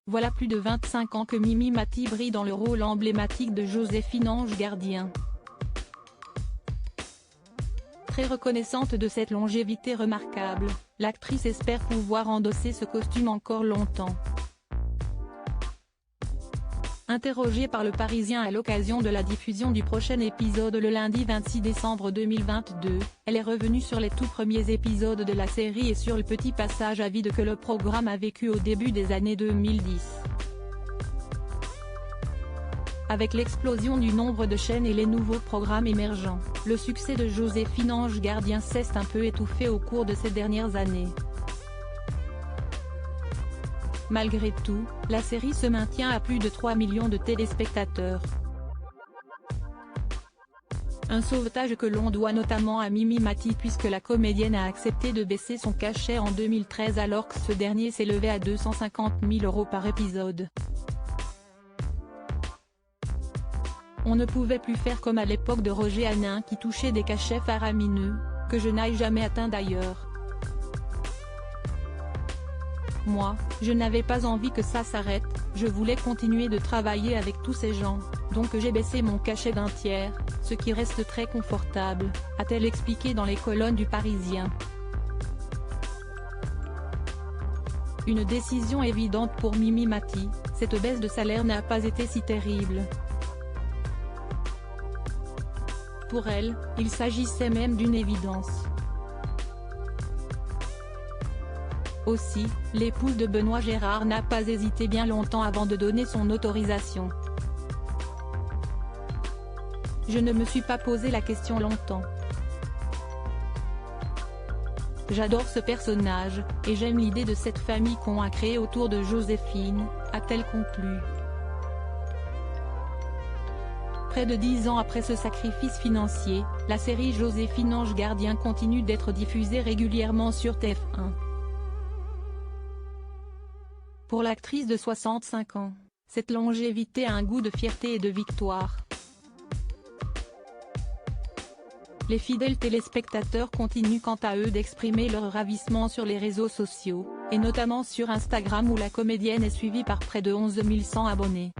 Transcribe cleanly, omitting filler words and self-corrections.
Voilà plus de 25 ans que Mimi Mati brille dans le rôle emblématique de Joséphine Ange Gardien. Très reconnaissante de cette longévité remarquable, l'actrice espère pouvoir endosser ce costume encore longtemps. Interrogée par Le Parisien à l'occasion de la diffusion du prochain épisode le lundi 26 décembre 2022, elle est revenue sur les tout premiers épisodes de la série et sur le petit passage à vide que le programme a vécu au début des années 2010. Avec l'explosion du nombre de chaînes et les nouveaux programmes émergents, le succès de Joséphine Ange Gardien s'est un peu étouffé au cours de ces dernières années. Malgré tout, la série se maintient à plus de 3 millions de téléspectateurs. Un sauvetage que l'on doit notamment à Mimi Mati puisque la comédienne a accepté de baisser son cachet en 2013 alors que ce dernier s'élevait à 250 000 € par épisode. On ne pouvait plus faire comme à l'époque de Roger Hanin qui touchait des cachets faramineux, que je n'aille jamais atteint d'ailleurs. Moi, je n'avais pas envie que ça s'arrête, je voulais continuer de travailler avec tous ces gens, donc j'ai baissé mon cachet d'un tiers, ce qui reste très confortable, a-t-elle expliqué dans les colonnes du Parisien. Une décision évidente pour Mimi Mati, cette baisse de salaire n'a pas été si terrible. Pour elle, il s'agissait même d'une évidence. Aussi, l'épouse de Benoît Gérard n'a pas hésité bien longtemps avant de donner son autorisation. Je ne me suis pas posé la question longtemps. J'adore ce personnage, et j'aime l'idée de cette famille qu'on a créée autour de Joséphine, a-t-elle conclu. Près de 10 ans après ce sacrifice financier, la série Joséphine Ange Gardien continue d'être diffusée régulièrement sur TF1. Pour l'actrice de 65 ans, cette longévité a un goût de fierté et de victoire. Les fidèles téléspectateurs continuent quant à eux d'exprimer leur ravissement sur les réseaux sociaux, et notamment sur Instagram où la comédienne est suivie par près de 11 100 abonnés.